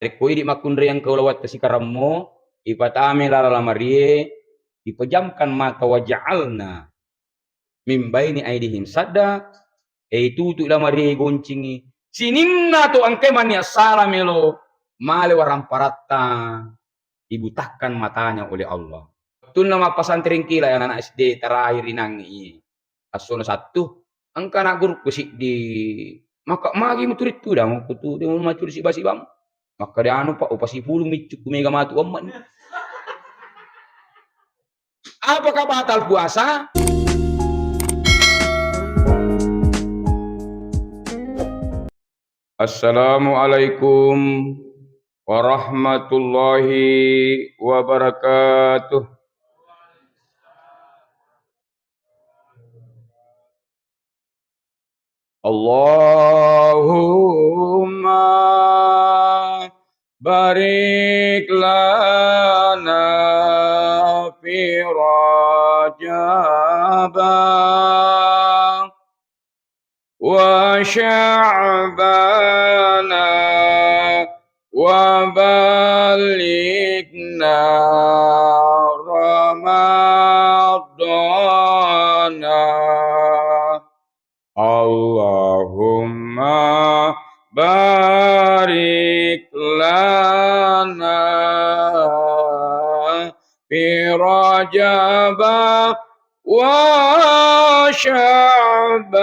Rekoi di makundre yang kau lawat kasikarammo, ipatame lalamarie, dipejamkan mata waja'alna min baini aidihim sadda, itu tu lamarie goncingi. Sininna tu angkeman ya salamelo, male warang paratta, dibutahkan matanya oleh Allah. Betul nama pesantren kila yang anak SD terakhir inangi. Asono satu, angka nak guru kusik di maka magi muturit tu dah mau kutu dia mau macur si basi bang. Maka dia anu pak upasi puluh micuk mega matu aman. Apakah batal puasa? Assalamualaikum warahmatullahi wabarakatuh. Allahumma barik lana fi Rajab wa Sya'bana wa balighna Ramadana. Allahumma barik lana fi Rajab wa Sya'ban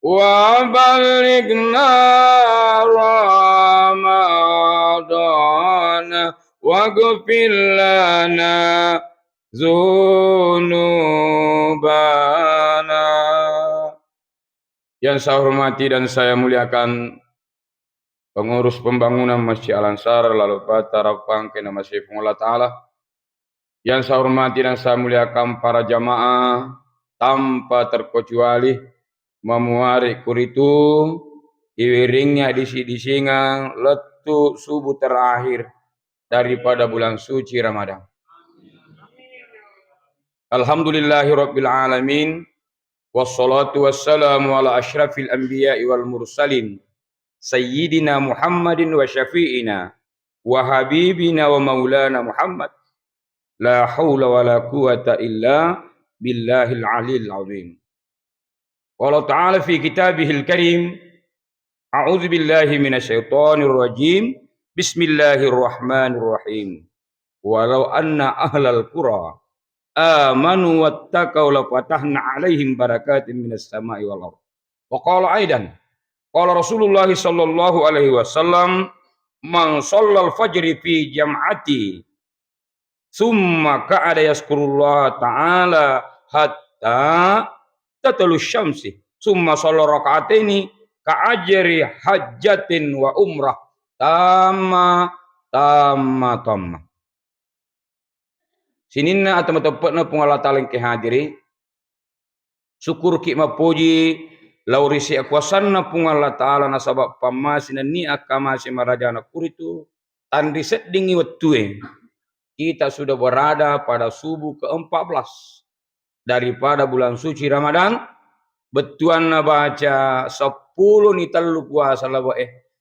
wa balighna Ramadan waghfir lana dzunubana. Yang saya hormati dan saya muliakan pengurus pembangunan Masjid Al-Ansar lalu Bata Rapang kena Masjid Allah Ta'ala. Yang saya hormati dan saya muliakan para jamaah tanpa terkecuali memuari kuritu iwiringnya disi-disingang letu subuh terakhir daripada bulan suci Ramadan. Alhamdulillahi Rabbil Alamin. Wassalatu wassalamu ala ashrafil anbiya'i wal mursalin Sayyidina Muhammadin wa syafi'ina wa habibina wa maulana Muhammad. La hawla wa la quwata illa billahil alil azim. Wallahu ta'ala fi kitabihil karim. A'udzu billahi minasyaitonir rajim. Bismillahirrahmanirrahim. Walau anna ahlal qura amanu wattaqau la fatahna alaihim barakatin minas sama'i wal ardh. Wa qala aidan qala Rasulullah sallallahu alaihi wasallam man shallal fajri fi jam'ati summa qa'ada yazkurullah ta'ala hatta tatlu syamsi summa shalla raka'ataini ka'ajri hajjatin wa umrah tamma. Sininna atau matapatna pungala talang ke hadiri syukur ki mapuji laurisi akuasanna pungala taala nasabab pamasina ni akamasi marajana kuritu tandri sedingi wettue kita sudah berada pada subuh ke-14 daripada bulan suci Ramadan. Betuan na baca 10 ni talu puasa lawa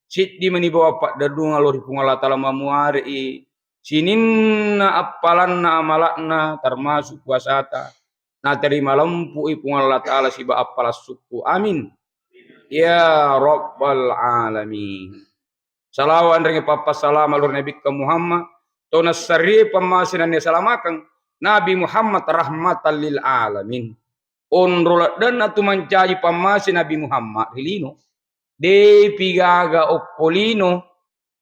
siddi mani bawa pak dadung alur pungala taala mamuari sininna appalanna amalakna termasuk puasata na terima lampu ipung Allah Ta'ala siba appalas suku amin ya rabbal alamin. Salawan ringi papa salam alur nabi ke Muhammad tonas sari pemasinan ni salamakan Nabi Muhammad rahmatan lil alamin. Onrolat dan atu mencaji pemasin Nabi Muhammad hilino de pigaga okkolino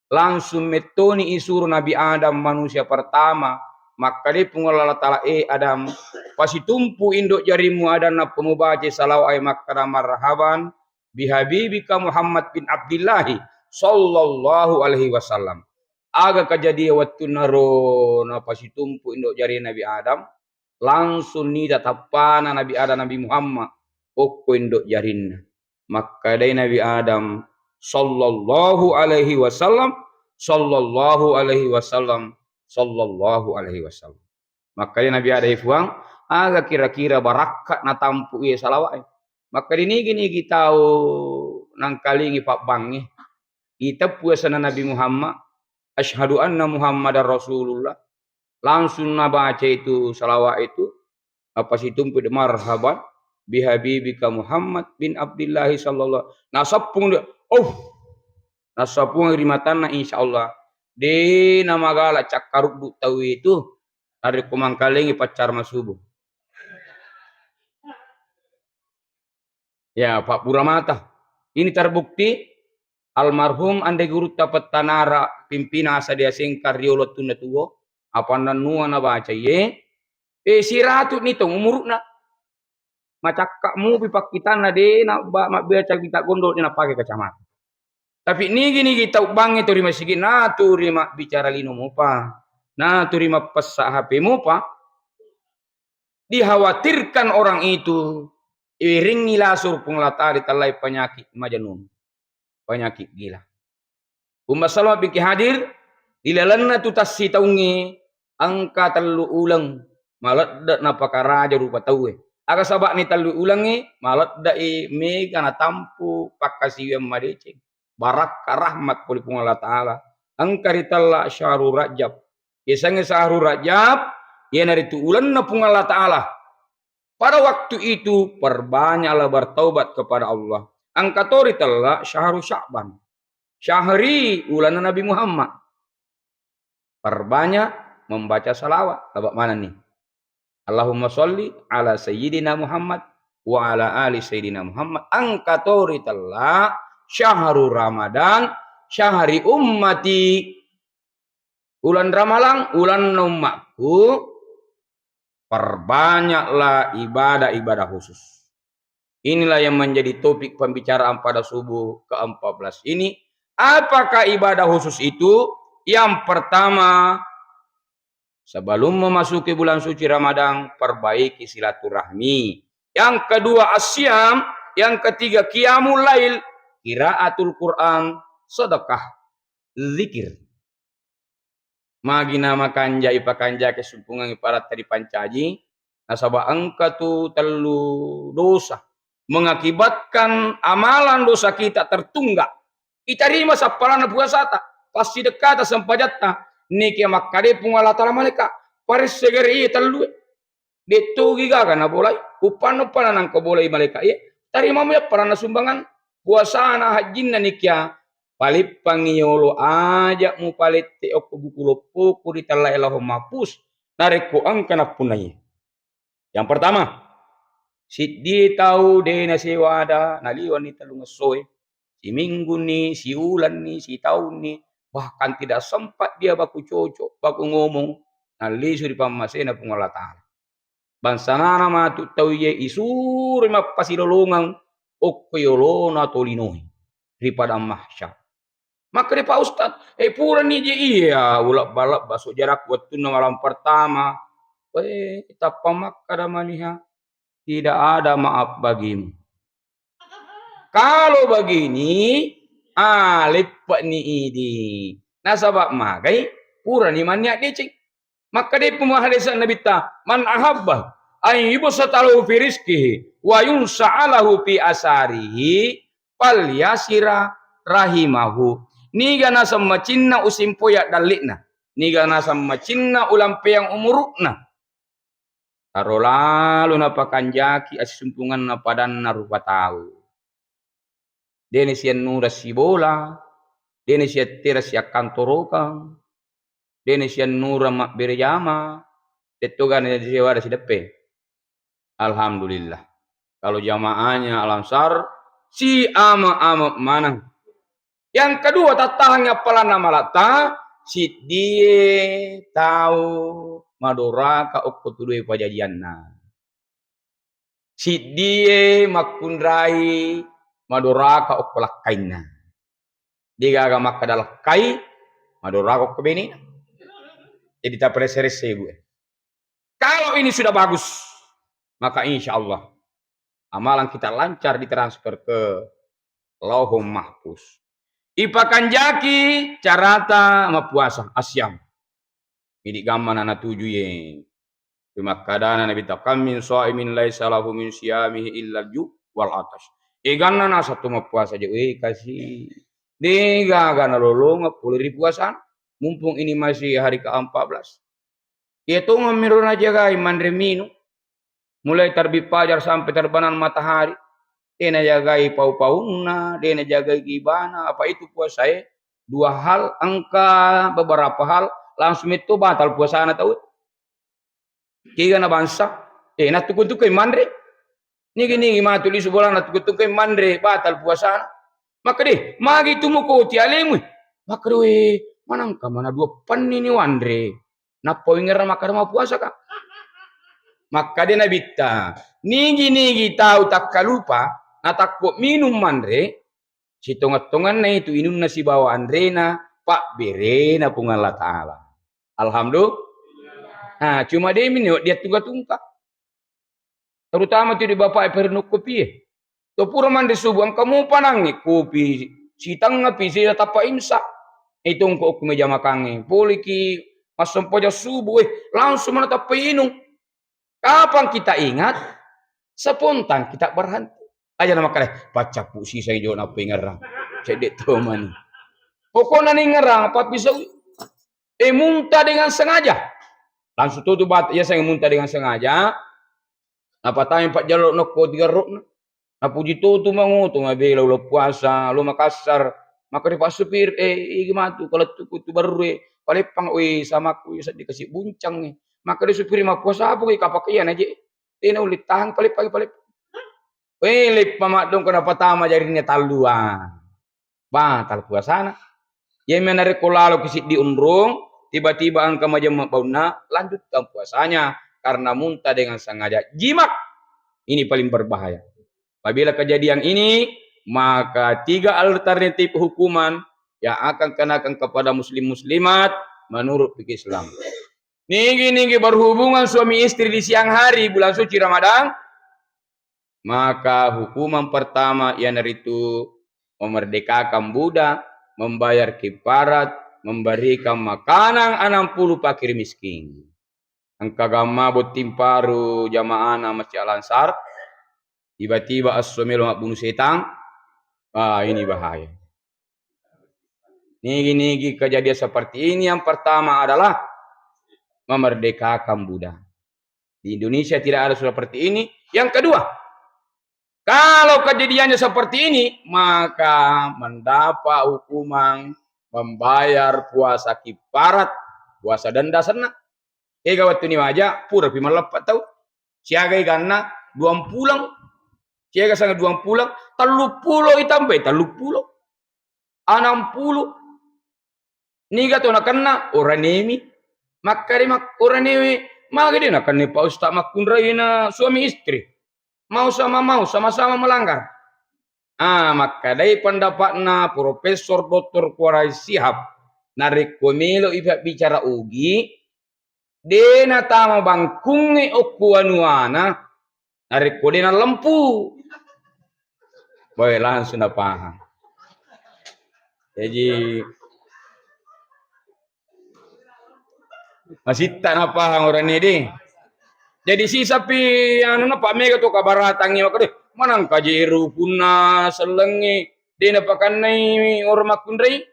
langsung metoni isuru Nabi Adam manusia pertama. Maka dia Allah Ta'ala Adam pasti tumpu induk jarimu adana pemubaca salawai makara marhaban bihabibika Muhammad bin Abdillahi sallallahu alaihi wasallam. Aga kejadian waktu naro na pasti tumpu induk jari Nabi Adam langsung ni tatapana Nabi Adam Nabi Muhammad okko induk jarinna. Maka dari Nabi Adam sallallahu alaihi wasallam sallallahu alaihi wasallam sallallahu alaihi wasallam. Maka dia Nabi ada ifuang aga kira-kira barakat na tampu ye salawat. Maka ini gini kita tahu nang kalingi pak bangi kita puasana Nabi Muhammad asyhadu anna Muhammadar Rasulullah langsung nabaca itu salawat itu apa situ pada marhaban bihabibika Muhammad bin Abdullah sallallahu nasapung dia nasapung rimatana insyaallah de nama gala cakaruk bu tahu itu dari kumangkalingi pacar masubuh ya Pak Puramata ini terbukti almarhum ande guru tapat tanara pimpina sadia singkar riolot tunda tuwo apa nanua na baca ye siratu nih tong umurna macakak mu pipak kita na de na mak baca kita gondol na pakai kacamata tapi nigi kita bang itu rima sigi na tu rima bicara lino mupa na tu rima pesak HP mupa dikhawatirkan orang itu iringi lasur penglatari talai penyakit majanun penyakit gila. Umma Salama biki hadir dilalanna tu tassi taungi angka telu ulang maladda na pakaraja rupa taue. Aga sabak ni telu ulangi maladda me kana tampu pakasiwem madece. Barak rahmat puli Allah taala. Angka ritalla syahrul Rajab. Biasanya syahrul Rajab ya nari tu ulan na Allah taala. Pada waktu itu perbanyaklah bertaubat kepada Allah. Angkatori telah syahrul Sya'ban. Syahri ulan Nabi Muhammad. Perbanyak membaca salawat. Labak mana nih? Allahumma sholli ala sayyidina Muhammad wa ala ali sayyidina Muhammad. Angkatori telah syahrul Ramadan. Syahri ummati. Ulan Ramalang, ulan umatku. Perbanyaklah ibadah-ibadah khusus. Inilah yang menjadi topik pembicaraan pada subuh ke-14 ini. Apakah ibadah khusus itu? Yang pertama, sebelum memasuki bulan suci Ramadan, perbaiki silaturahmi. Yang kedua, asyam. Yang ketiga, qiyamul lail. Qiraatul Quran, sedekah, zikir. Magi nama kanja ipakanja kesumpungan iparat tadi pancaji. Nasabah angka tu telu dosa. Mengakibatkan amalan dosa kita tertunggak. Kita rima sapalana puasa tak. Pasti dekat sampajatta. Niki makade pungala tala maleka. Paris segeri telu. Detu giga kana bolai. Upan nang ko bolai maleka ye. Tarima mo parana sumbangan puasa na hajin na nikya. Palit pangiolo aja mu palit te ok buku lopo kuri tala elahu mapus. Nareko angkana punai. Yang pertama, si dia tahu dia nasi wada, naliwan ni talung soy, si minggu ni, si ulan ni, si tahun ni, bahkan tidak sempat dia baku cocok, baku ngomong, nali suri pamasena pungala taala. Bangsa nana matu tahu ye isuri mapasilolongang, okuyolona tolinohi, daripada mahsyar. Maka dia Pak Ustad, pura ni je iya, ulak balak basuk jarak waktu malam pertama, kita pamak kadamaniha. Tidak ada maaf bagimu. Kalau begini, lepak ni ini. Nasabak magai, pura ni maniak decing. Maka dia pemahalisan Nabi ta, man ahabba, ayyibu satalahu fi rizkihi, wa yunsa'alahu fi asarihi, pal yasira rahimahu. Niga nasam macinna usimpoyak dalikna. Niga nasam macinna ulampeang umurukna. Taro lalu napa kanjaki asumpungan na padan na rupa tahu. Dene siya nura si bola, dene siya tira siya kantoroka, dene siya nura mak berjama, detogan na siya wada si depe. Alhamdulillah. Kalau jamaahnya alamsar, si ama mana. Yang kedua tatahnya pelana malata, si dia tahu madoraka okotudui pajajianna. Si die makundrai madoraka okolakaina. Diga aga makadalakai madoraka okobeni. Jadi tak perserese bu. Kalau ini sudah bagus, maka insya Allah amalan kita lancar ditransfer ke Lauhul Mahfuz. Ipakan jaki carata mapuasa asyam. Ini gamman anak tujuh ye. Terima kadana Nabi takam min sha'imin laisa lahu min siyamihi illa ju wal atash. Ganna na satu puasa aja, kasih. Dega gana lolong pulih di puasa. Mumpung ini masih hari ke-14. Itu ngamirun aja guys, mandre minum. Mulai terbit fajar sampai terbenam matahari. Dena jagai pau-pauna, dena jagai gibana. Apa itu puasa ya? 2 hal, angka beberapa hal. Langsung itu batal puasa anak tahu. Kiga na bangsa. Na tukun-tukun mandre. Nigi matuli sebulan na tukun-tukun mandre. Batal puasa anak. Maka deh, magi itu mau kau tialemu. Maka deh, manangka mana 2 panini wandre. Napa ingera maka mau puasa kah? Maka dia nabita. Nigi tahu tak kalupa. Natakpo minum mandre. Si tongat-tongan na itu inum na si bawa andrena. Pak bere na pungan Allah Ta'ala. Alhamdulillah. Nah, cuma dia minum. Dia tungka-tungka. Terutama tu di bapak pernuk kopi. To pura mandi subuh. Kamu panangi kopi. Si tangga pisi tapa imsak. Itu ko meja makangi. Poliki. Masam poja subuh. Langsung mana tapa inung. Kapan kita ingat, spontan kita berhenti. Aja nama kalian baca puisi saya jauh apa ngerang. Cedek teman. Pokoknya nih ngerang apa bisa muntah dengan sengaja. Langsung tutup bat ya saya muntah dengan sengaja. Apa tanya Pak Jalur noko 3 rok. Nah puji tutu mangutu ngabela ulah puasa, lu Makassar. Maka di Pak Supir gimana tuh kalau tuh baru palepang sama aku dikasih buncang nih. Maka dia supir mah puasa apa kapakian aja. Tena ulit tahan palip. Lip pamak dong kenapa tama jadinya taluan. Batal puasa na. Yang menarik kolalo kisik diundrung. Tiba-tiba angka majam bauna lanjutkan puasanya. Karena muntah dengan sengaja. Jimat. Ini paling berbahaya. Apabila kejadian ini. Maka 3 alternatif hukuman. Yang akan kenakan kepada muslim-muslimat. Menurut fikih Islam. Nigi berhubungan suami istri di siang hari bulan suci Ramadan. Maka hukuman pertama itu memerdekakan budak, membayar kifarat, memberikan makanan 60 fakir miskin. Angka gamma botim paru jamaah Masjid Al-Ansar. Tiba-tiba as-suamilu bunuh setan. Ini bahaya. Nigi kejadian seperti ini yang pertama adalah memerdekakan budak. Di Indonesia tidak ada seperti ini. Yang kedua, kalau kejadiannya seperti ini, maka mendapat hukuman membayar puasa kifarat, puasa denda sana. Waktu ini aja pura pi melepat tahu. Siaga karena 2 pulang. Siaga sangat 2 pulang, 30 itambe 30. 60. Niga to nakana orang nemi. Maka orang ini maka dia nak Pak Ustaz makunraina suami istri mau sama-sama melanggar. Maka dari pendapatna Profesor Dr. Kuarai Sihab narik komelo iba bicara ugi dena tama bangkungi okuanuana narik kodena lempu. Boy langsung dah paham. Jadi masih tak paham orang ini deh. Jadi si sapi Pak Mega tuh kabaratangnya maka deh manang kajeru punna selengi dia pakan nai orang makundai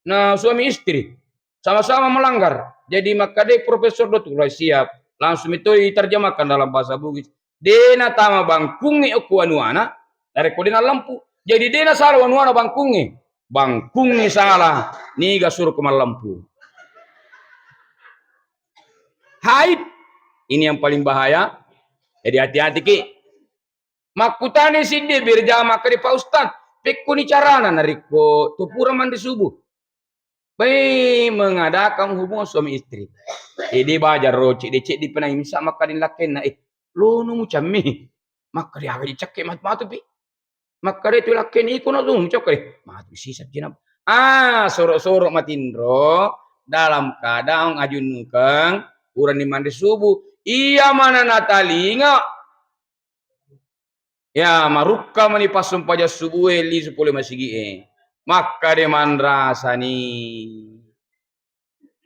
nah suami istri sama-sama melanggar. Jadi maka deh Profesor Dr. siap langsung itu diterjemahkan dalam bahasa Bugis. Dena tama bangkungi okuanuana dari kodena lampu. Jadi dena salah wanuana bangkungi salah niga suruh kemal lampu. Haid ini yang paling bahaya. Jadi hati-hati ki. Makutane sinde berjama ke Pak Ustaz. Pekuni carana nariko tupura mandi subuh. Baik mengadakan hubungan suami istri. Jadi bajar roci decek di penai misa makarin laken na lo nu mucami. Maka dia agak dicek matu pi. Maka dia tu laken iko na tu mucok matu sisa jenab. Sorok-sorok matindro dalam kadang ajun kang urang di mandi subuh. Iya mana natalinga. Ya marukka mani pasum paja subuh li sepuluh masigi maka de mandrasani.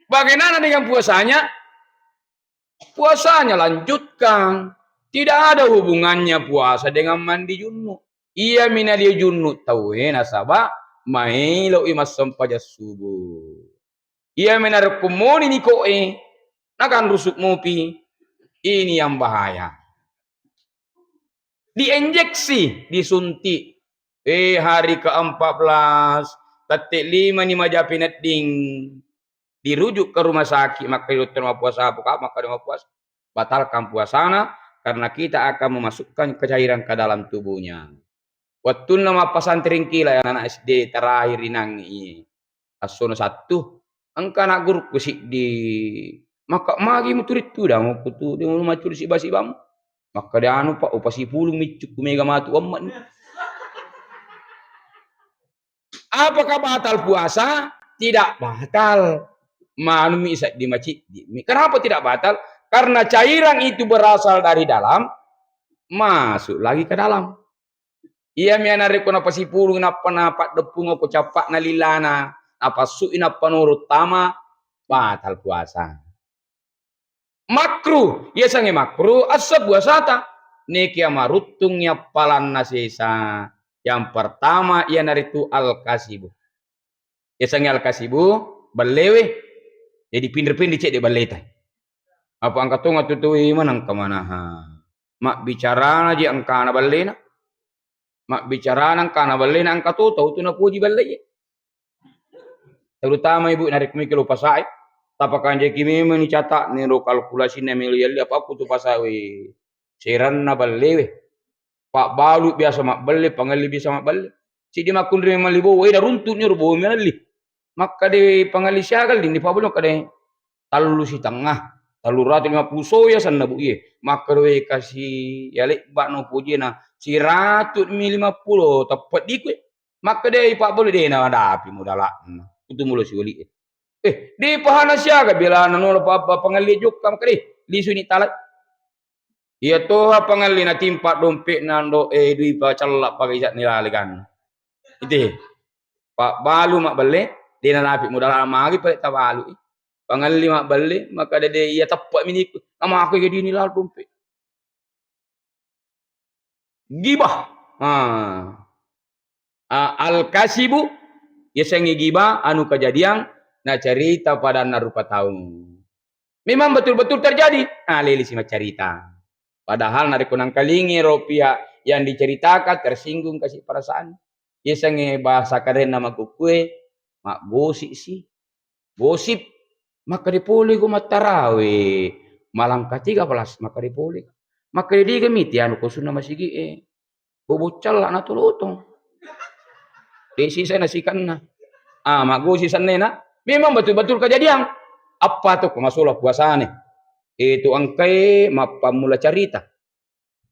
Bagaimana dengan puasanya? Puasanya lanjutkan. Tidak ada hubungannya puasa dengan mandi junub. Ia minalia junnu tauhe nasaba mailo imas sampaja subuh. Ia menaruh kumoni ni koe nakan rusuk mopi. Ini yang bahaya. Diinjeksi, disuntik. Hari ke-14, tetik 5 ni majapinat ding. Dirujuk ke rumah sakit, maka dokter mau puasa apa? Maka dia mau puasa. Batalkan puasana karena kita akan memasukkan cairan ke dalam tubuhnya. Waktu nama pesantren kila yang anak SD terakhir inangi asono satu angka nak guru kusik di maka magi muturit tu dah mau putu dia mau macur si basi bam maka dia anu pak upasi pulung micuk mega matu amat. Apakah batal puasa? Tidak batal. Manumi di masjid. Kenapa tidak batal? Karena cairan itu berasal dari dalam masuk lagi ke dalam. Ia mianari ko napasipulong na panapat depung ko capak na lilana napasuin na panurut tama batal puasa. Makruh, ia sange makruh asa puasata neki marutungnya palan nasisa. Yang pertama ia naritu al-kasibu. Ia sange al-kasibu balewe jadi pindah-pindah cek di baleta. Apa angka tunga tutui manang kemana ha. Mak bicara aja angka na balena. Mak bicara nang kana balai nang kato tahu tu na puji balai. Terutama ibu narik mikir lupa saya. Tapakan je kimi meni catak ni ro kalkulasi na miliar apa aku tu pasawi. Seran na balai. Pak balu biasa mak balai, pangali biasa mak balai. Si di makun ri malibo we da runtut ni ro bo mali. Maka de pangali syagal di pabulo kade talu si tengah. Talu ratu 50 soya sana bu ye. Maka we kasih ya lek bak no puji na si ratu 50 tepat dikwe. Maka dia pak boleh dia na ada api modalak. Itu mulu si wali. Di pahana syaga bila nanu apa pangali juk kam kali. Lisu ni talat. Ia toh pangali na timpat dompet nando dui pa calak pakai jat nilalikan. Itu. Pak balu mak balik dia na api modalak magi pa tawalu. Pangali mak balik maka dia ia tepat mini nama aku jadi nilal dompet. Gibah. Al-kasibu yasangi gibah anu kejadian na cerita pada narupa tahun. Memang betul-betul terjadi. Lili sima cerita. Padahal nari kunang kalingi rupiah yang diceritakan tersinggung kasih perasaan. Yasangi bahasa keren nama kukue mak gosip sih. Gosip maka dipulih ku matarawe malam ke-13 maka dipulih. Maka dia gemiti anu kusuna masigi bobocal na tulutong. Desi saya nasikan na. Magusi sana na. Memang betul-betul kejadian. Apa tuh kemasulah puasane? Itu angkai mapamula cerita.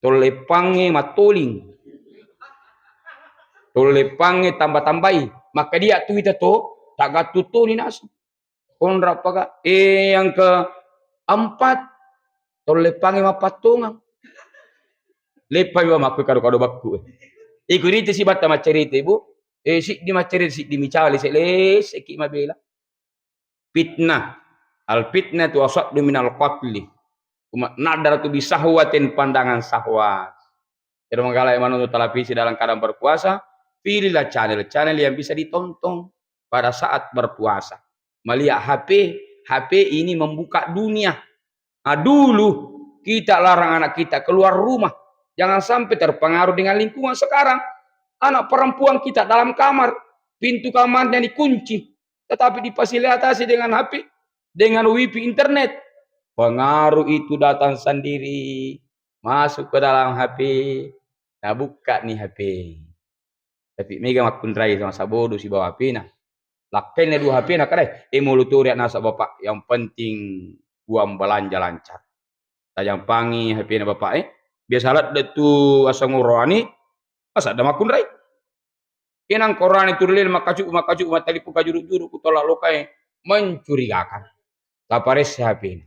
Tolepange matoling. Tolepange tambah-tambahi. Maka dia tuh itu tuh tak gatuto ni nasi. Konra paga. Yang keempat tolepange mapatungan. Lepai wa makku kado-kado bakku. Iku rite si bata macerita ibu. Si di macerita si di micali seles seki mabela. Fitnah. Al fitnah tu asad minal qatli. Nadar tu bisahwatin pandangan sahwat. Jadi menggalai menonton televisi dalam keadaan berpuasa, pilihlah channel-channel yang bisa ditonton pada saat berpuasa. Melihat HP ini membuka dunia. Dulu kita larang anak kita keluar rumah. Jangan sampai terpengaruh dengan lingkungan sekarang. Anak perempuan kita dalam kamar, pintu kamarnya dikunci, tetapi difasilitasi dengan HP, dengan wifi internet. Pengaruh itu datang sendiri, masuk ke dalam HP, nah buka nih HP. Tapi mega makun rai sama sabodo si bawa HP nah. Lakainya 2 HP nak kadai. Muluturi nasa bapak, yang penting buang belanja lancar. Tajang pangi HP na bapak biasa lat tu asang urani asa ada makun rai. Inang korani turlil makajuk matalipu kajuru-juru kutolak lokai mencurigakan. Kapares HP.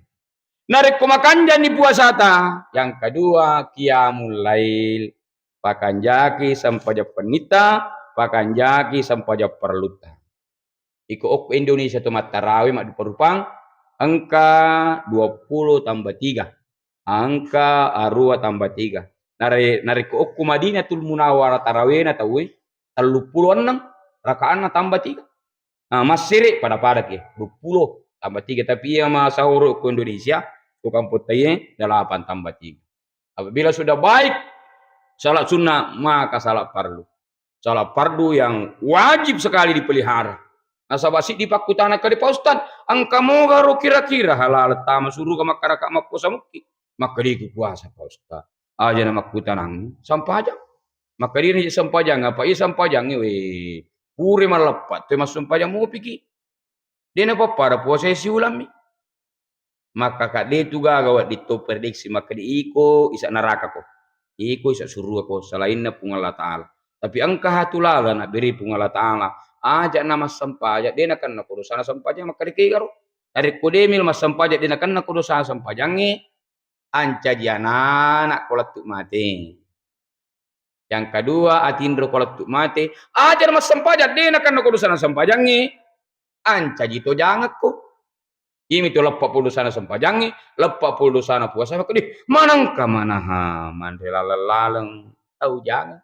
Narik pemakan di puasa ta. Yang kedua qiyamul lail. Pakanjaki sampaja penita, pakanjaki sampaja perluta. Iko ok Indonesia tu matarawi mak diperupang angka 20 tambah 3. Angka arua tambah 3. nari ko okku Madinatul Munawwarah tarawihna tahu 36 rakaatna tambah 3. Masiri pada ke 20 tambah 3, tapi yang sahur ke Indonesia tukang putih 8 tambah 3. Apabila sudah baik salat sunnah, maka salat fardu. Salat fardu yang wajib sekali dipelihara. Nasabah si dipakutana ke Pak Ustad, angka mau garo kira-kira halal tama suruh ke makaraka mapuasa mukti. Maka dia puasa Pak Ustad. Aja nama kutanang sampajang. Maka dia sampajang apa? Iya sampajang we. Pure malepat, tu mas sampajang mau pikir. Dia napa pada puasa si ulami. Maka kak dia tu gawat itu prediksi maka diiko isa neraka ko. Iko isa suruh ko selain na pung Allah Ta'ala. Tapi angka hatulala nak beri pung Allah Ta'ala. Aja nama sampajak dia nak kena kurusana sampajang maka dikigaro. Dari kodemil mas sampajak dia nak kena kurusana sampajangi. Anca diana nak kolat mati. Yang kedua atindro kolat mati. Aja mas sampajak dia nak kena kurusana sampajangi. Anca jito jangan ko. Ini tu lepak puluh sana sempajangi, lepak puluh sana puasa maka di manangka manaha mandela lalaleng tahu jangan.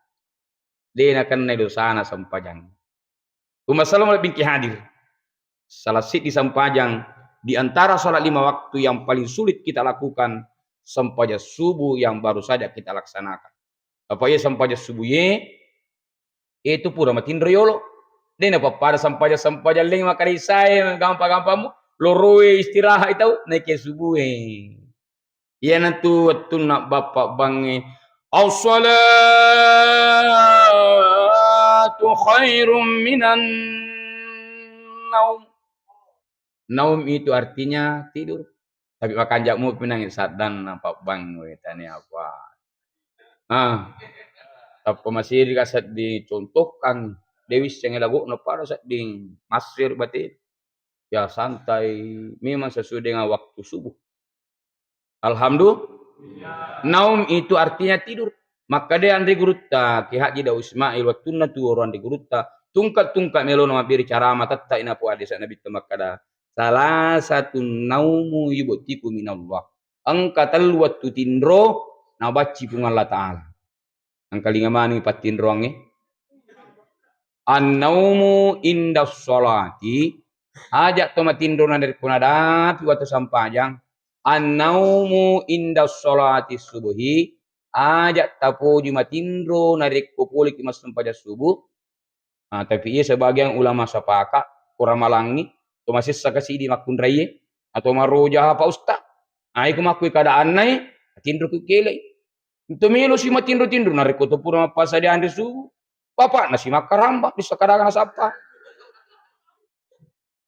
Dia nak kena itu sana sempajangi. Masalah lebih hadir. Salah di sempajang di antara sholat 5 waktu yang paling sulit kita lakukan sempajang subuh yang baru saja kita laksanakan. Apa ya sempajang subuh ye? Itu pura matindro yolo. Dia nak pada sempajang lima kali saya gampang-gampangmu. Loroe istirahat itu naik ke subuh iya nantu waktu nak bapak bangi as-salatu khairum minan naum. Naum itu artinya tidur. Tapi makan jakmu pinangin sadan nampak bang tanya apa. Tapi masih dikasih dicontohkan Dewi yang lagu pada saat di masir batin. Ya santai, memang sesuai dengan waktu subuh. Alhamdulillah. Naum itu artinya tidur. Maka dia andri gurutta, ki haji da Ismail waktu na tu orang di gurutta, tungkat melono mabiri cara matatta ina pu hadis Nabi tamakada. Salah satu naumu yubtiku minallah. Angka telu waktu tindro na baci pun Allah Ta'ala. Angka lingamani patindro ange. An-naumu indas sholati. Ajak toma tindro na dari kunadat waktu sampajang. An-naumu indas sholati subuhi. Ajak tapo juma tindro na dari kupulik mas sampajang subuh. Tapi ia sebagian ulama sepakat kurang malangi. To masih sakasi di makun raya atau maroja apa ustaz. Iku makui keadaan nai tindro ku kele. Itu melo si matindro na dari kutupura mapasa di ande subuh. Bapak nasi makaramba di sekarang apa?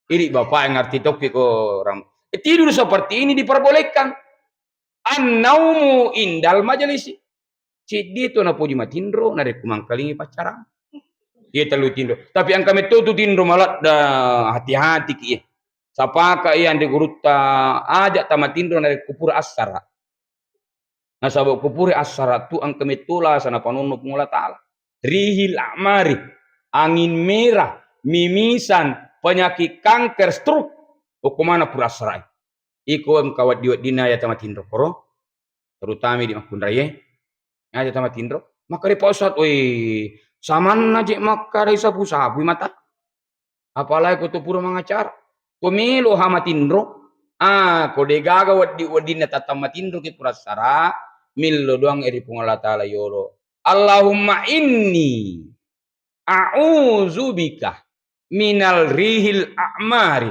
Ini bapak yang ngerti topik orang. Tidur seperti ini diperbolehkan. An-naumu indal majelis. Si dia tu na puji matindro na rek kumangkalingi pacaran. Dia telu tindro. Tapi ang kami tu tindro malat dah hati-hati ki. Sapaka yang digurutta ajak tamatindro na rek kupur asara. Nah sabab kupur asara tu ang kami tula sana panono pungula ta'ala. Rihil a'mari. Angin merah. Mimisan. Penyakit kanker, stroke, hukumana pura serai. Iko kawat diwat dina ya tamatindro koro, terutama di makun raya, ya tamatindro. Maka di pausat, saman aja maka dari sapu-sapu mata. Apalagi kau tu pura mengacar, pemilu hamatindro, kau degaga wat dina tatamatindro ki pura serai, millo doang eri pungala ta'ala yolo. Allahumma inni a'udzubika minal rihil a'mari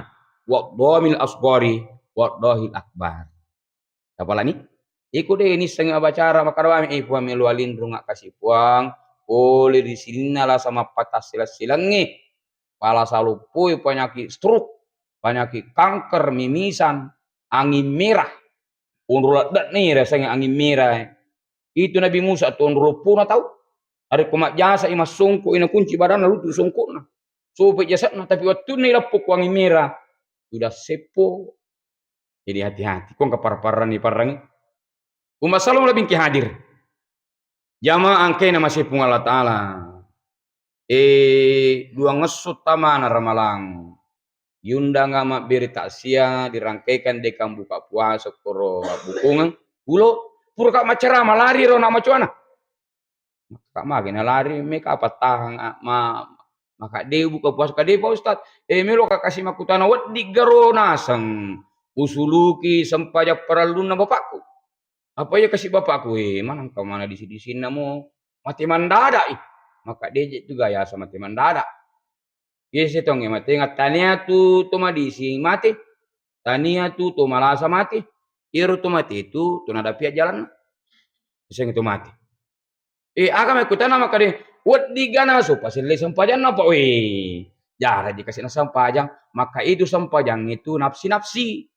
wa dhamil asghari wa dhahil akbar. Apa ni? Iku deh ini setengah bacara makarwami ipu milu alindro ngak kasih puang oleh di sini lah sama patah silangi pala salupui penyakit stroke penyakit kanker mimisan angin merah unrulat dat nih rasanya angin merah itu Nabi Musa tuh unrulat puna tahu ada kumat jasa imas sungku ina kunci badan lalu tuh sungku nah supaya jasadnya tapi waktu ini lapuk wangi merah sudah sepo. Jadi hati-hati kok keparparan nih parang masalah lebih hadir jamaah angkena masih pun Allah Ta'ala dua ngesut tamana ramalang yunda ngama beri taksia dirangkaikan dekam buka puasa koro bukungan pulo pura kak macara malari ro nama cuana Kak magina lari me ka patahang maka de buka puasa kade Pak Ustaz. Melo ka kasih makutana wedi garo nasang usuluki sampajak paraluna bapakku. Apa ya kasih bapakku? Mana kau mana di sini namo mati mandada maka dia juga ya sama mati mandada. Yes tong mati ngatania tu madisi mati. Tania tu malasa mati. Iru tu mati itu tu nada pia jalan. Iseng itu mati. Aga kutana maka de wat digana so pasile sampajan apa Jara dikasih na sampajang, maka itu sampajang itu nafsi-nafsi.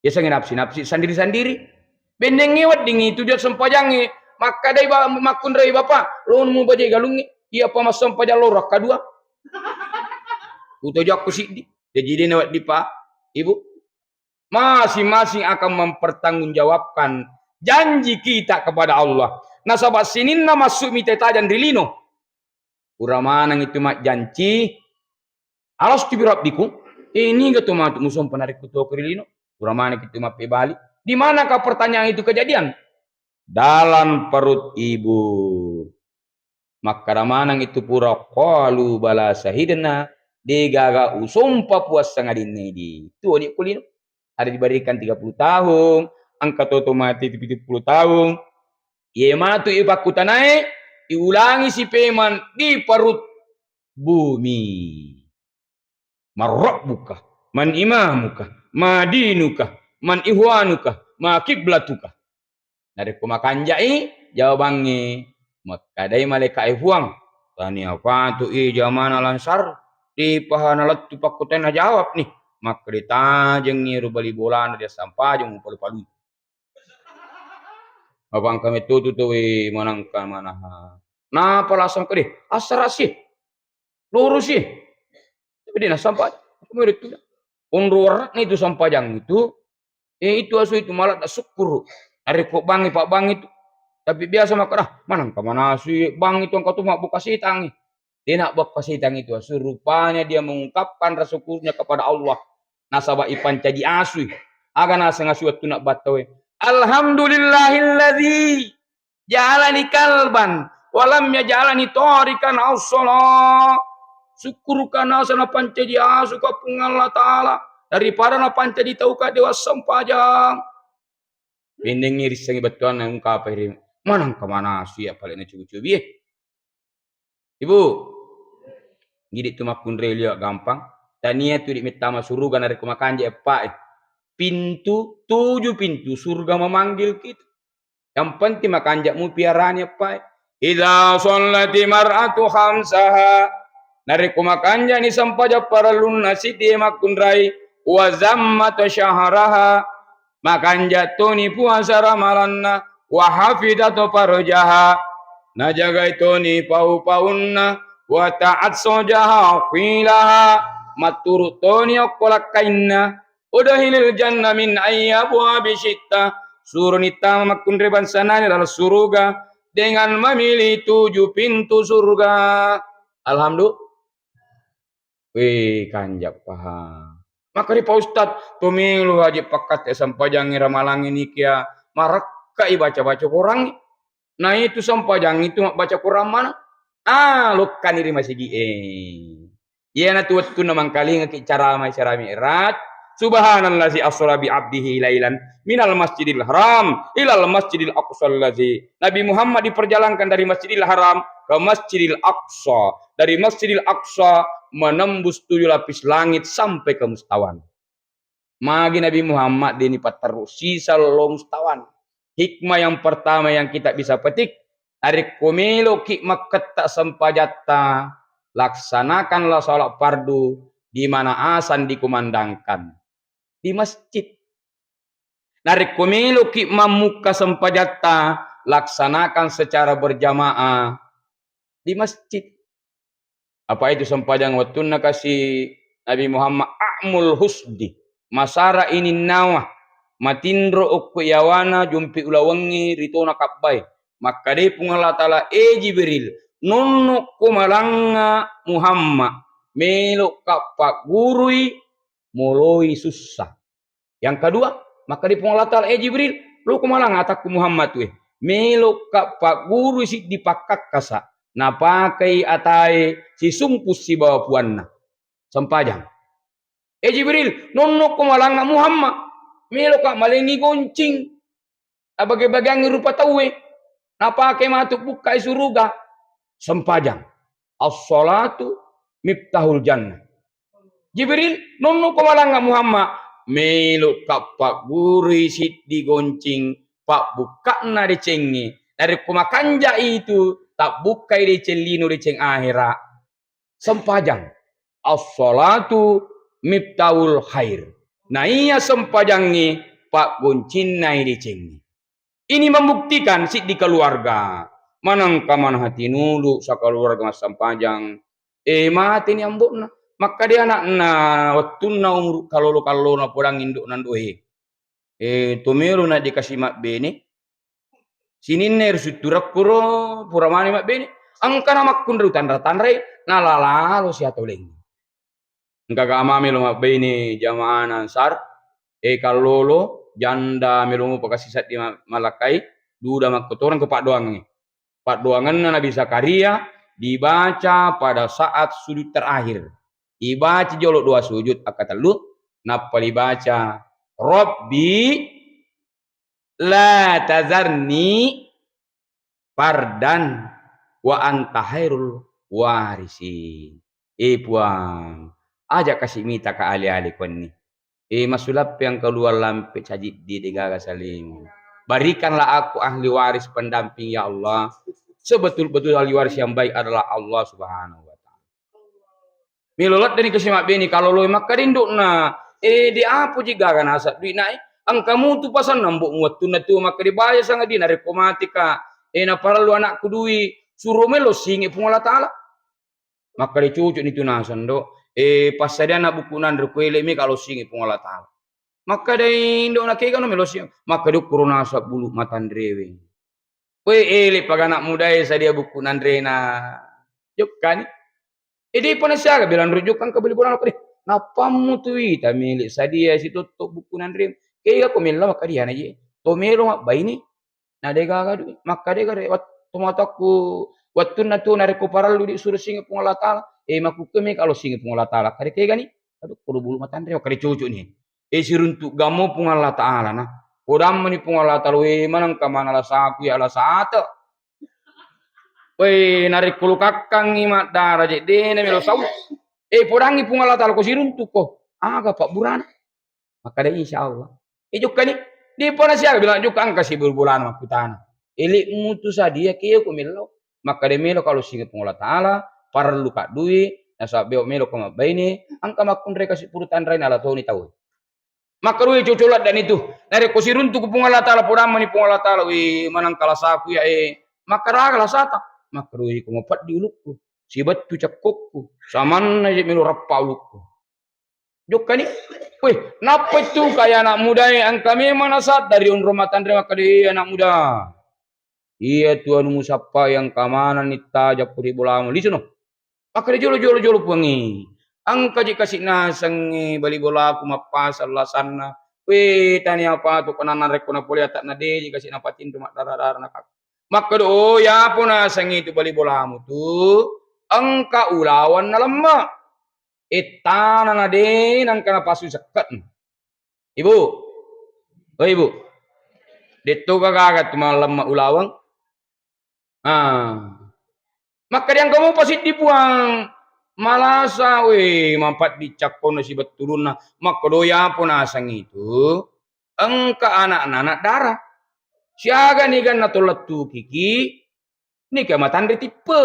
Ya sange nafsi-nafsi sendiri-sendiri. Bendeng ngewat ding itu dia sampajangi. Maka dai makun rai bapa, lon mu baje galungi. Iya pa mas sampajang lorak kadua. Uto jak kusidi. Jadi dia di pak, ibu. Masing-masing akan mempertanggungjawabkan janji kita kepada Allah. Nasabah sinin na masuk mite tajan rilino. Uramanang itu mak janji. Alas tibirap diku. Ini gak tuh musuh penarik kutu rilino. Uramanang itu mak bali. Di manakah pertanyaan itu kejadian? Dalam perut ibu. Maka ramanang itu pura qalu bala sahidna. Digaga usumpa puas sangadin di. Tuh ni kulino. Ada diberikan 30 tahun. Angka toto mati 70 tahun. Ye mana tuh ibaku tanai. Diulangi si peman di perut bumi. Marrabbuka, man imamuka, ma dinuka, man ihwanuka, ma kiblatuka. Dari kumakanja jawabannya makadai malaikat ihwang. Tani apa tu jamana lansar di pahana latu pakutena jawab nih. Maka ditajeng ni rubali bola dia sampai jeng palu-palu. Abang kami tutu tu manangkan mana. Nah palasam kedi asarasi lurus sih. Tapi dia sampai kemudian itu unrurat itu sampajang itu itu asu itu malah tak syukur. Hari kok bangi pak bang itu. Tapi biasa maka mana kemana sih bang itu engkau tuh mak buka sitang. Dia nak buka sitang itu asu rupanya dia mengungkapkan rasa syukurnya kepada Allah. Nasabah ipan caji asu. Aga nasa ngasu waktu nak batawe. Alhamdulillahilladzi ja'alani kalban walam yaj'alani tarikan as-salah. Syukur kana sana pancaji asu kapung Allah Ta'ala daripada na pancaji tahu ka dewa sampajang. Bindeng ngiris sangi batuan yang ungkap ini. Manang kemana sih ya paling cuci-cuci Ibu, gini tu makun relia gampang. Tania tu di mitama suruga dari kumakan je pak. Pintu 7 pintu surga memanggil kita. Yang penting makan jakmu piaranya pak. Idza shallati mar'atu khamsaha. Dari kumakan ni sampaja para lunasi dia makun rai wa zammat syahraha. Makan jatuni puasa ramalanna wa hafidatu farjaha. Najaga itu ni pau-paunna wa ta'at sojaha qilaha maturutoni okolakainna udahilil jannah min ayyabuha bisyitta. Suruh nita makun reban sananya dalam surga dengan memilih 7 pintu surga. Alhamdulillah. Wih kanjak paham. Maka di Pak Ustadz pemilu haji pakat sampajang ramalang ini kia marakkai baca-baca Quran. Nah itu sampajang itu baca Quran mana? Lukan diri masih ya na tuwat tu namang kali ngaki cara mi'raj. Subhanallazi asra bi 'abdihi lailan minal masjidil haram ilal masjidil aqsa allazi. Nabi Muhammad diperjalankan dari Masjidil Haram ke Masjidil Aqsa. Dari Masjidil Aqsa menembus 7 lapis langit sampai ke mustawan. Magi Nabi Muhammad dinipat terus sisa lo mustawan. Hikmah yang pertama yang kita bisa petik dari komelo hikmah ketak sampajatta. Laksanakanlah sholat fardu di mana azan dikumandangkan di masjid. Dari komelo hikmah muka sampajatta. Laksanakan secara berjamaah di masjid. Apa itu sampajang wattunna kasih Nabi Muhammad a'mul husdi masara ini nawah matindro ukyawana jumpi ulawangi ritona kabbai maka de Allah Ta'ala Jibril nunuk kumalanga Muhammad melok kapak gurui muloi susah. Yang kedua maka de Allah Ta'ala Jibril lu kumalanga ataku Muhammad Melok ka pak guru si dipakak kasa. Napakai atai si sumpus si bawa puanna. Sampajang. Jibril, nonno ko malanga Muhammad. Melok ka malengi goncing. Bagai-bagai rupa tawe. Napakai matuk buka suruga. Sampajang. As-salatu miftahul jannah. Jibril, nonno ko malanga Muhammad. Melok ka pak guru si digoncing. Pak buka na dicengi. Dari kumakanja itu. Tak buka di celino di ceng akhirat. Sempajang. As-salatu miftahul khair. Nah iya sempajang ni pak goncin na di cengi. Ini membuktikan si di keluarga. Manang kaman hati nulu sa keluarga mas sempajang. Mati ni ambok na. Maka dia anak na waktu na umur kalau na podang induk nanduhe. Tomero na dikasih mak bene. Sininer suturak puro puramani mak bene. Angka nama kundru tandra-tandrai nalalalu si atoleng. Engka kama melo mak bene jamaah ansar. Kalolo janda melo pakasisat di Malakai. Duda mak kotoran ke Pak Doang. Pak Doangan Nabi Zakaria dibaca pada saat sujud terakhir. Dibaca jolok 2 sujud akatalu. Napa dibaca? Rabbi la tazarni fardan wa anta khairul warisin. Puang. Ajak kasih mita ke ali-ali kon ni. Masulap yang keluar lampe cajib di degaga saling. Berikanlah aku ahli waris pendamping ya Allah. Sebetul-betul ahli waris yang baik adalah Allah Subhanahu wa taala. Milolot dari kesimak bini kalau lo maka rinduk na. Di apa juga kan asap duit naik. Angkamu tu pasan nambuk muat tu na tu maka dibayar sangat di nare komatika. Na para lu anakku duit suruh melo singi pun Allah taala. Maka dicucuk itu nasan do. Pas dia nak buku nandre kuele mi kalau singi pun Allah taala. Maka dari indo nak kega no melo sing. Maka do corona asap bulu matandrewe. Ele pag anak muda sa dia buku nandre na. Juk kan. Di pun siya bilang rujukan ke beli bulan ako. Napamu tu ita milik sa dia si tutup buku nandre. Kaya ko mila maka dia na je. Tomelo mak baini. Na dega ga duit. Maka dega re wat tumataku watun na tu na rekuparal lu di suruh singi pung Allah taala. Maku kemi kalau singi pung Allah taala. Kare kaya gani. Aduh kudu bulu matandre kare cucu ni. Siruntuk gamu pung Allah taala na. Kodam mani pung Allah taala manang kamana la saku ya la sata. Narik kulu kakang imat dara je dene melo saus. Podangi pung Allah taala ko siruntuk ko. Aga pak buran. Maka deh insyaallah. Juk ni di pona siya bilang juk angka si bulan makutana. Elik mutu sadia kieu ko melo. Maka de melo kalau singa pung Allah taala parlu ka duit nasa beo melo ko mabaini angka makun reka si purutan rain ala toni tahu. Maka ruwi cuculat dan itu. Nare ko siruntuk pung Allah taala podam mani pung Allah taala manang kala saku ya maka raga la sata. Maka ruwi ko mapat di ulukku. Si batu cakokku. Saman aja melo rappa ulukku. Juk ni. Napa itu kayak anak muda yang kami manasat dari rumah tandre maka dia anak muda. Iya Tuhan musapa yang kamana nita japuri bolamu lisu no. Maka dia jolo puangi. Angka jika kasih nasang bali bola aku mapasal lasana. Tani apa tu kanan rekona poli atak nade jika kasih napatin rumah darah nak. Maka ya pun nasang itu bali bolamu tu. Angka ulawan na lemah. Itana na din ang kanapasu sakat. Ibu. Ibu. Dito kagagat malam ulawang. Maka yang kamu pasti dibuang. Malasa mampat dicakon na si betulun na. Maka doya po nasang itu. Angka anak-anak darah. Siaga ni gan natulat tu kiki. Ni kamatan tipe.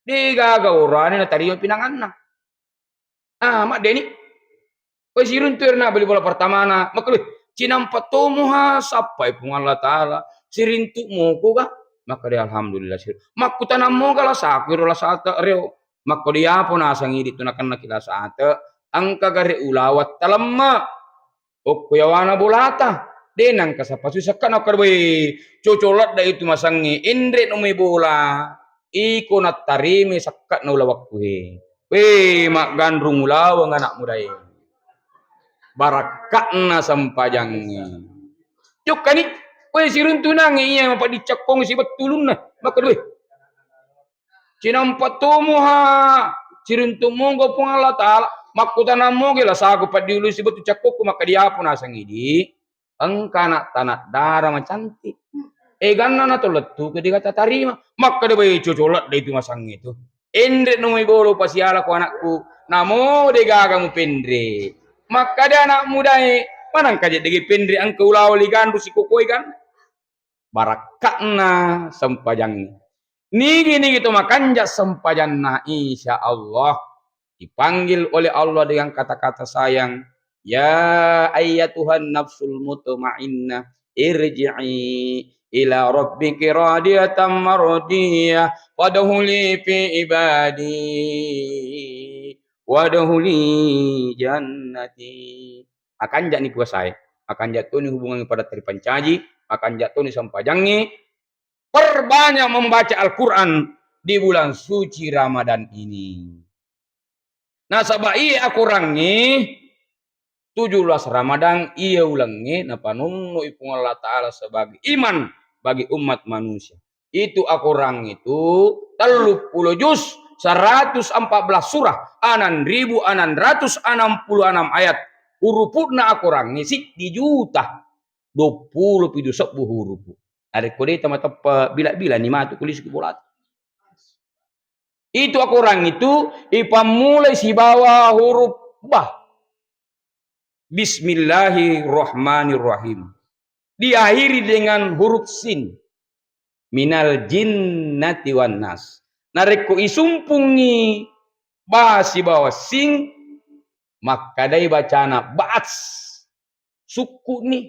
Di gagawran na tariyo pinangan na. Mak Deni. Sirun tu na beli bola pertama na. Maka cinampat tomuha sampai pun Allah Ta'ala. Sirintu mo ko ka. Maka dia alhamdulillah sir. Mak kutanam mo kala saku rola sata reo. Maka dia pun asang idit tu nakan nakila sata. Angka gare ulawat talamma. O kuyawana bolata. Denang kasapasu sakan akarwe. Cocolat da itu masangi. Indre no may bola. Iko natarime sakat na ulawak kuhe. Mak gandrung ulawang anak muda ini. Barakakna sampajangnya. Juk kani. Weh siruntu nangi iya apa dicekong si betulun nah. Maka duwe. Cinampat tumuha siruntu monggo pung Allah taala makutana moge lah sagu padiulu si betu cekok maka dia pun asang idi. Engkana tanah darah cantik. Ganna na to letu ketika tak tarima maka dia bayi cocolat dari itu masang itu. Endre numai bolo pasiala ku anakku. Namo de gagamu pendre. Maka dia anak muda manang kaje degi pendre angkau lawali gandu si kokoi kan. Barakakna sempajang. Nigi gitu makanja sempajanna insya Allah dipanggil oleh Allah dengan kata-kata sayang. Ya ayyatuhan nafsul mutmainnah irji'i ila rabbiki radiyatan mardiyah wadkhuli fi ibadi wadkhuli jannati. Akan jadi kuasai, akan jatuh ni hubungan pada terpancaji, akan jatuh ni sampajangi. Perbanyak membaca Al-Quran di bulan suci Ramadan ini. Nah sabai aku rangi 17 Ramadan ia ulangi napa nunnu ipung Allah Ta'ala sebagai iman bagi umat manusia. Itu aku rangi itu 30 juz 114 surah 6.666 ayat. Hurufna aku rangi sih di juta 20 pidu sebu huruf. Ada kode teman-teman bila-bila ni matu kulis kubulat. Itu aku orang itu mulai si bawah huruf bah. Bismillahirrahmanirrahim. Diakhiri dengan huruf sin. Minal jinnati wan nas. Narekku isumpungi bah si bawah sin. Maka dai bacana ba'ats. Suku ni.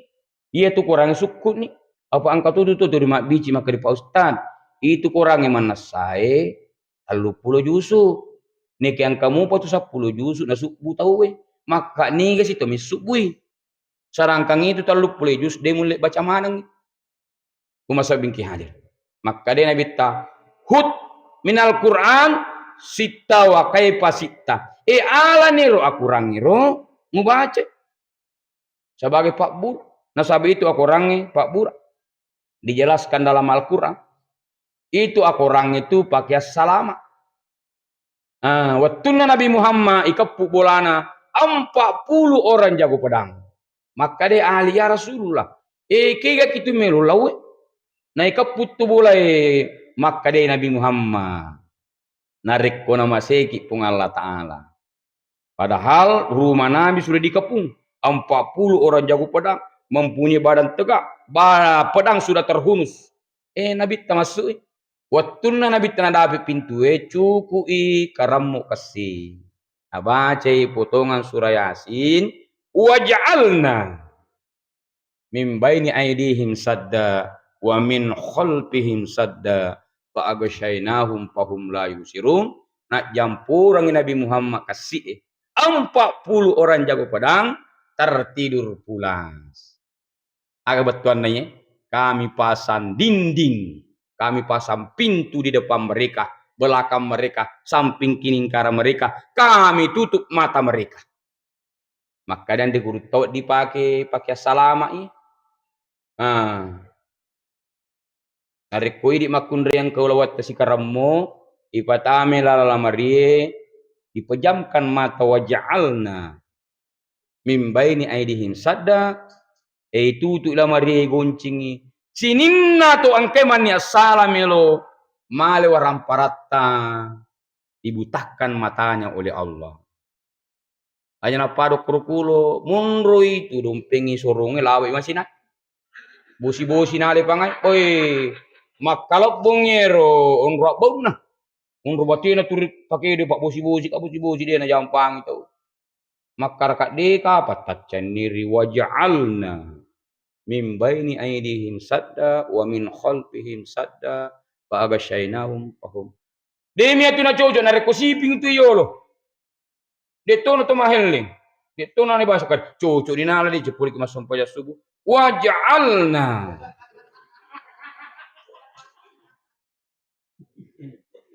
Iya tu kurang suku ni. Apa angka tuh dari mak biji maka di Pak Ustad. Itu kurang yang mana saya. 30 jusu. Nek yang kamu apa tu 10 jusu na suku tahu we. Maka ni guys itu misubui. Sarangkang itu 30 jus dia mulai baca manang. Kumasa bingki hadir. Maka dia nabi ta hud minal Quran sita wa kaifa sita. Ala niro aku rangiro mubaca. Sebagai Pak Bur. Nah sabi itu aku rangi Pak Bur. Dijelaskan dalam Al-Quran. Itu aku orang itu pakai salama. Waktuna Nabi Muhammad ikapu bolana 40 orang jago pedang. Maka dia ahli ya Rasulullah. Kega kitu melu lawe. Na ikapu tu boleh. Maka dia Nabi Muhammad. Narik ko nama seki pung Allah Ta'ala. Padahal rumah Nabi sudah dikepung. 40 orang jago pedang. Mempunyai badan tegak. Pedang sudah terhunus. Nabi tak masuk. Waktuna Nabi tanah pintu cukui karamu kasih. Baca potongan surah Yasin. Waj'alna min baini aidihim sadda wa min khalfihim sadda fa aghshaynahum fahum la yusirun. Nak jampurang Nabi Muhammad kasih 40 orang jago pedang tertidur pulas. Agak betuan nanya, kami pasang dinding. Kami pasang pintu di depan mereka, belakang mereka, samping kiri kanan mereka. Kami tutup mata mereka. Maka dan diguru tahu dipakai salama ini. Narik koi di makundri yang kau lawat kasikarammo, ipatame lalamarie, dipejamkan mata waja'alna min baini aidihim sadda, tutup lamarie goncingi. Sininna to angke mania salamelo male waram paratta dibutahkan matanya oleh Allah. Hanya napadok kurukulo munro itu dompengi sorongnya lawe masina. Bosi-bosi nale pangai. Oi, makalop bongero onro bonna. Onro batina turi pakai de pak bosi-bosi ka bosi-bosi dia na jampang itu. Makar kak de kapat niri waja'alna min baini aidihim sadda wa min khalfihim sadda fa aghshaynahum fahum. Demi atuna cojo na rekosiping tu yolo. De tono to mahelling. De tono ne basakan cojo dinala di jepuri ke masompaja subuh. Waja'alna.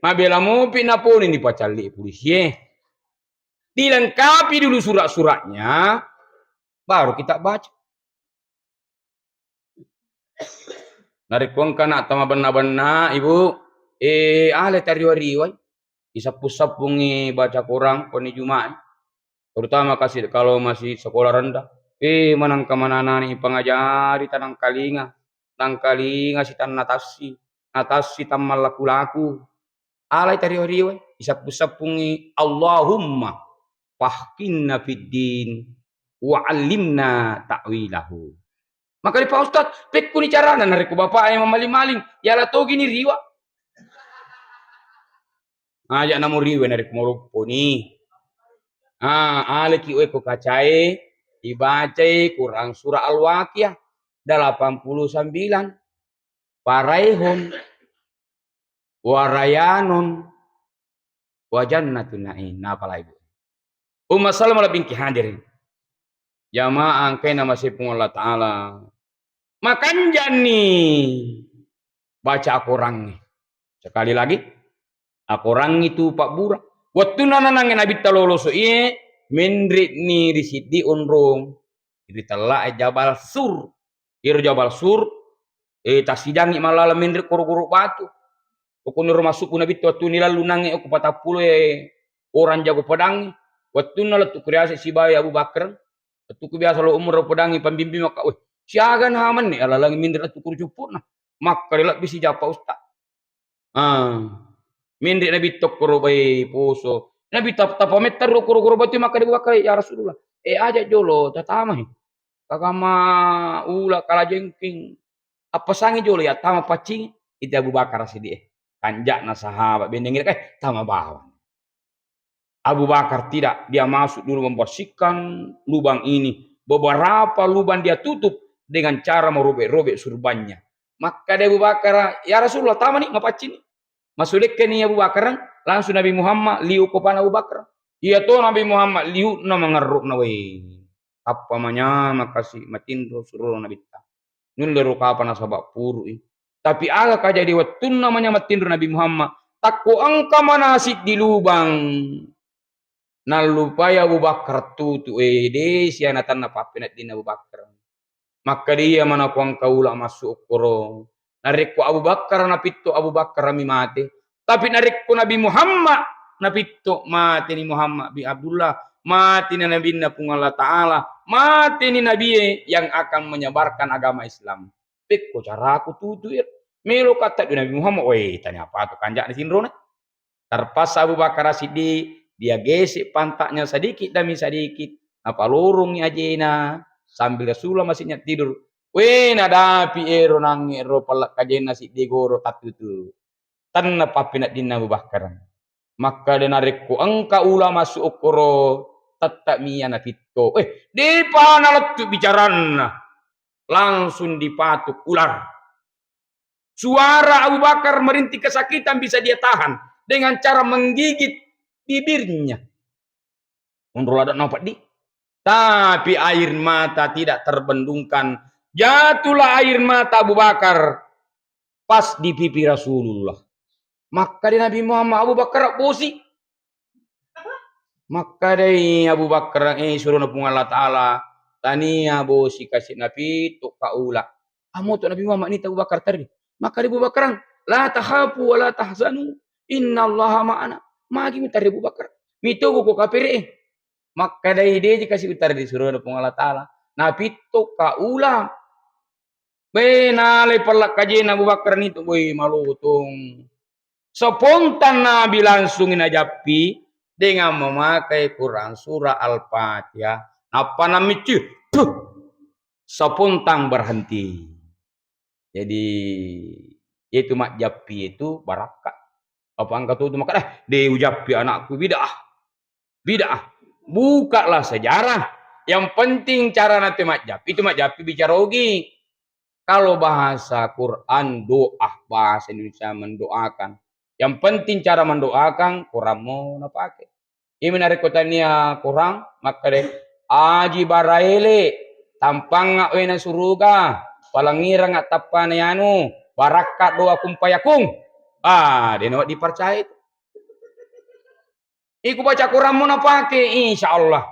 Mabela mo pinaponi ni pacali polisi. Dilengkapi dulu surat-suratnya baru kita baca. Narikuang kana tama bana-bana ibu ale tariwariwai isapu-sapungi baca Quran poni Jumat terutama kasih kalau masih sekolah rendah manang kamanana ni pangajari tanang kalinga si tan natasi tamal laku-laku alai tariwariwai isapu-sapungi Allahumma fahkinna fid din wa 'allimna ta'wilahu. Maka di Pak Ustad, pekku ni carana nariku bapak yang memaling-maling, yala togi ni riwa. Ajak namu riwa nariku morupo ni. Ale ki ko kacai, dibacai Quran surah Al-Waqiah 89. Paraihun, warayanun, wajannatun na'im. Napala ibu. Umma salam ala bingki hadirin. Jamaah angkai nama sipung Allah Ta'ala. Makan jani baca Quran nih. Sekali lagi, Quran itu Pak Bura. Waktu nanangin Nabi taloloso mendrit ni risidi unrung. Jadi telah Jabal Sur. Jabal Sur. Tasidangi malala mendrit kuru-kuru batu. Pokoknya rumah suku Nabi waktu nila lunangi aku patapulu orang jago pedang. Waktu nala tu kreasi si bayi Abu Bakar. Waktu biasa lo umur pedangi pembimbing maka siagan haman ni ala lagi mindre tu kurjupur nah maka relak bisi japa Ustaz mindre nabi tok koro bai poso nabi tap meter koro batu maka dibuka ya Rasulullah aja jolo tatama hi kagama ula kala jengking apa sangi jolo ya tama pacing itu Abu Bakar sidi kanjak na sahabat bendengir tama bawa Abu Bakar tidak, dia masuk dulu membersihkan lubang ini. Beberapa lubang dia tutup dengan cara merobek-robek surbannya. Maka dia Abu Bakar, ya Rasulullah, taman nih ngapain nih? Masuk ke nih Abu Bakar, langsung Nabi Muhammad liu kepada Abu Bakar. Iya tuh Nabi Muhammad liu na mengeruk na weh. Apa namanya makasih matindro suruh Nabi ta. Nun leru kapan nasabak puru ini. Tapi ala kajadi waktu namanya matindro Nabi Muhammad. Takku angka manasik di lubang. Nalupaya Abu Bakar tutu sianatan na papinat din Abu Bakar. Maka dia mana kuang kaula masuk koro. Narik ko Abu Bakar napito Abu Bakar mi mati. Tapi narik ko Nabi Muhammad napito mati ni Muhammad bin Abdullah. Mati ni Nabi na pung Allah Ta'ala. Mati ni Nabi yang akan menyebarkan agama Islam. Pekko cara aku tutu ya. Melo kata Nabi Muhammad. Tanya apa tu kanjak ni sinrona. Terpas Abu Bakar Siddiq. Dia gesek pantatnya sedikit demi sedikit. Apa lorongnya ajena. Sambil Rasulullah masih tidur. Nadapi ero nangi ero palak kajena Siddiq goro tatutu. Tanna papinat dinna Abu Bakar. Maka denariku engka ula masuk ukoro. Tetap miyana fito. Di pana letu bicarana. Langsung dipatuk ular. Suara Abu Bakar merintih kesakitan bisa dia tahan. Dengan cara menggigit bibirnya. Menurut ada nampak di. Tapi air mata tidak terbendungkan. Jatuhlah air mata Abu Bakar. Pas di pipi Rasulullah. Maka di Nabi Muhammad Abu Bakar pusing. Maka dari Abu Bakar suruh napung Allah Ta'ala. Tania bosi kasih Nabi tuk kaula. Amo tu Nabi Muhammad ni Abu Bakar tadi. Maka di Abu Bakar. La tahapu wa la tahzanu. Inna Allah ma'ana. Magi minta Abu Bakar. Mito ko kapire. Maka dari dia dikasih utar disuruh napung Allah Ta'ala. Nabi tuk kaula. Benale palak kajian Abu Bakar ni tu boy malutong. Spontan Nabi langsung inajapi dengan memakai Quran surah Al-Fatihah. Apa namanya? Spontan berhenti. Jadi itu mak japi itu barakat. Apa angkat itu maka dia ujapi anakku bid'ah. Bukalah sejarah. Yang penting cara nanti mak japi itu mak japi bicara ogi. Kalau bahasa Quran doa bahasa Indonesia mendoakan. Yang penting cara mendoakan Quran mau pakai. Ini menarik kotanya Quran maka deh aji baraele tampang ngak wena suruga palangira ngak tapan yanu barakat doa kumpayakung. Dia nak dipercaya itu. Iku baca Quran mau pakai insyaallah.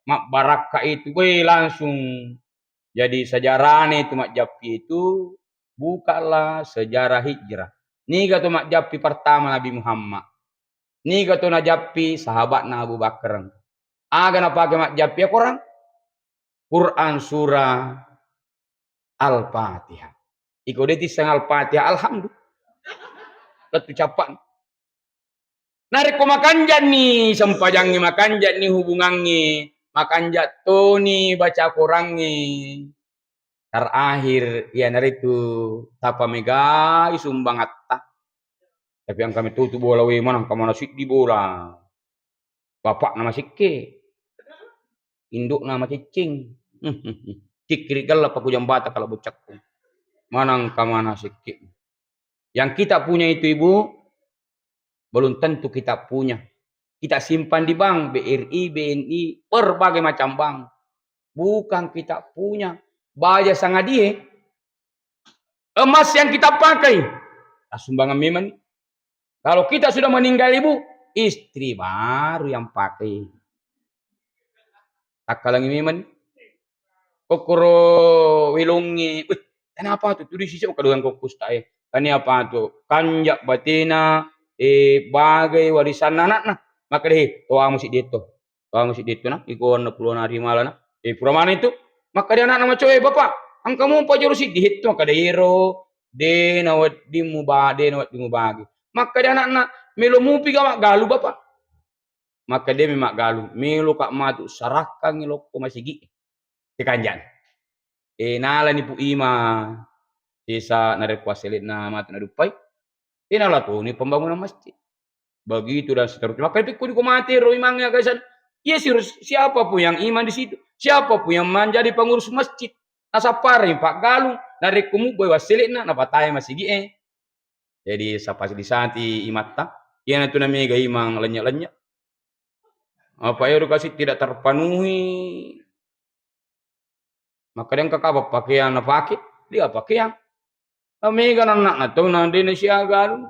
Mak barakat itu langsung jadi sejarahnya itu mak japi itu Bukalah sejarah hijrah. Ni kata mak japi pertama Nabi Muhammad. Ni kata na japi sahabat na Abu Bakar. Aga na pakai mak japi ya korang. Quran surah Al-Fatihah. Iko deti sang Al-Fatihah alhamdulillah. Ketu capan. Narik ko makanjat ni sampajang ni makanjat ni hubungan ni makanjat to ni baca Quran ni. Terakhir ya naritu tapa megai sumbang atta. Tapi yang kami tutu bola we manang kamana sik di bola. Bapak nama sikke. Induk nama cicing. Cikri galap aku jambata kalau bocakku. Manang kamana sikke. Yang kita punya itu ibu, belum tentu kita punya. Kita simpan di bank, BRI, BNI, berbagai macam bank. Bukan kita punya. Baja sangat dia. Emas yang kita pakai. Sumbangan memang. Kalau kita sudah meninggal ibu, istri baru yang pakai. Tak kalangi memang. Kokoro wilungi. Kenapa tuh? Tuh sisi kaduhan kokus tae. Kani apa tuh? Kanjak batina, bagai warisan anak nah. Maka deh, toa musik dito. Toa musik dito nah. Iko na puluhan hari malam nah. Puraman itu. Maka dia anak nama cowok bapak. Ang kamu pa jero si dito maka dero. De nawat di mubagi. Maka dia anak melo mupi ka galu bapak. Maka dia memak galu. Melo kak matu sarahkan ngilok ko masigi. Kanjan. Nala ni pu ima sisa narekwasilit na mati na dupai. Nala to ni pembangunan masjid. Begitu dan seterusnya. Maka itu di mati roh imangnya guys. Ya siapa pun yang iman di situ. Siapa pun yang menjadi pengurus masjid. Nasapari Pak Galung narik kumu boy wasilit na napatay masigi Jadi sapas di santi imata. Yan itu namanya imang lenyak-lenyak. Apa ya edukasi tidak terpenuhi. Maka dia kakak pakaian na pakai, dia pakaian. Kami kan anak na to na Indonesia galu.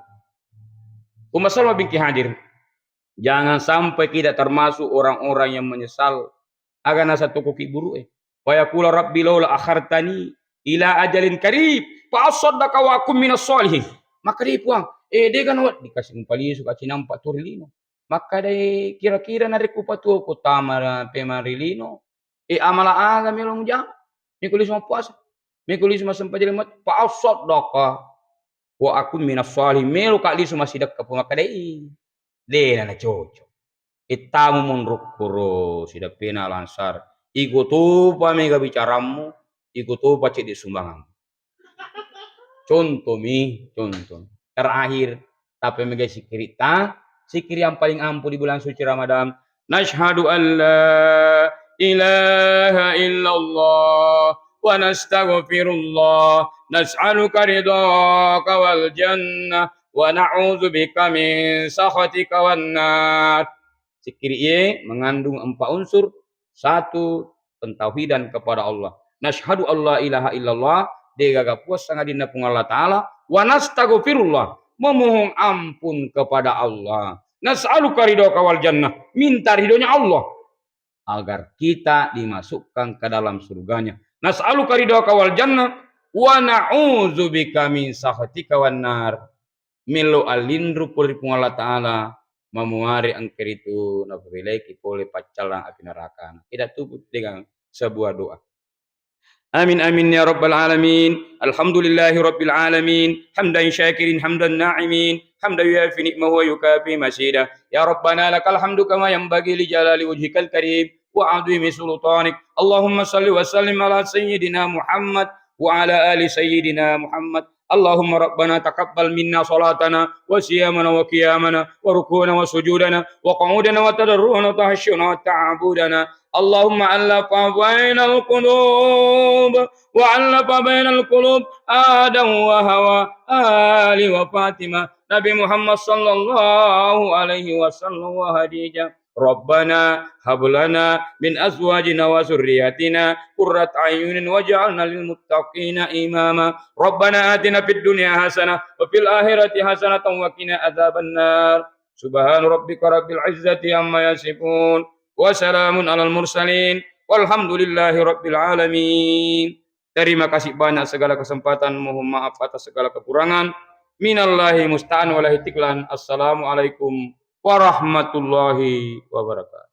Umasal mabingki hadir. Jangan sampai kita termasuk orang-orang yang menyesal. Agana satu koki buru Wa yaqulu rabbi laula akhartani ila ajalin qarib fa asaddaqa wa akum minas solihin. Maka dia puang, dia kan dikasih umpali suka cinampak turilino. Maka dia kira-kira narik upatu ko tamara pemarilino. Amala aga melong jam. Mikulis mau puasa. Mikulis mau sempat jadi mat. Pausot doka. Wa aku minas salih. Melu kali semua sidak ke puma kadai. Dena na cocok. Itamu munruk kuro sidak pena lansar. Iku tupa mega bicaramu. Iku tupa cek di sumbangan. Contoh. Terakhir. Tapi mega sikirita. Sikir yang paling ampuh di bulan suci Ramadan. Nashhadu an la ilaha illallah wa nastaghfirullah nas'aluka ridhaka wal jannah wa na'udzubika min sakhatika wan nar. Zikir ini mengandung 4 unsur. 1, pentauhidan kepada Allah. Nashhadu alla ilaha illallah, degaga puas sangat dinapung Allah Ta'ala. Wa nastaghfirullah, memohon ampun kepada Allah. Nas'aluka ridhaka wal jannah, minta ridhonya Allah agar kita dimasukkan ke dalam surganya. Nas'aluka ridhaka wal jannah wa na'udzubika min sakhatika wan nar. Milo alindru puri Allah Ta'ala memuari angker itu nabileki oleh pacalang api neraka. Kita tutup dengan sebuah doa. Amin amin ya rabbal alamin. Alhamdulillahi rabbil alamin. Hamdan syakirin hamdan na'imin. Hamdan yuafi ni'mahu wa yukafi masyidah. Ya Rabbana lakal hamdu kama yanbaghi li jalali wajhikal karim wa 'azimi sultanik. Allahumma salli wa sallim ala sayyidina Muhammad wa ala ali sayyidina Muhammad. Allahumma rabbana taqabbal minna salatana wa siyamana wa qiyamana wa rukuna wa sujudana wa qu'udana wa tadarruana wa tahashshuna wa ta'budana. Allahumma allafa bainal qulub wa allafa bainal qulub Adam wa Hawa Ali wa Fatimah Nabi Muhammad sallallahu alaihi wasallam wa Hadijah. Rabbana hablana min azwajina wa zurriyatina qurrat ayunin waj'alna lil muttaqina imama. Rabbana atina fid dunya hasanah wa fil akhirati hasanatan wa qina adzabannar. Subhana rabbika rabbil izzati amma yasifun wa salamun alal mursalin walhamdulillahi rabbil alamin. Terima kasih banyak segala kesempatan, mohon maaf atas segala kekurangan. Minallahi musta'an walahi tiklan. Assalamualaikum warahmatullahi wabarakatuh.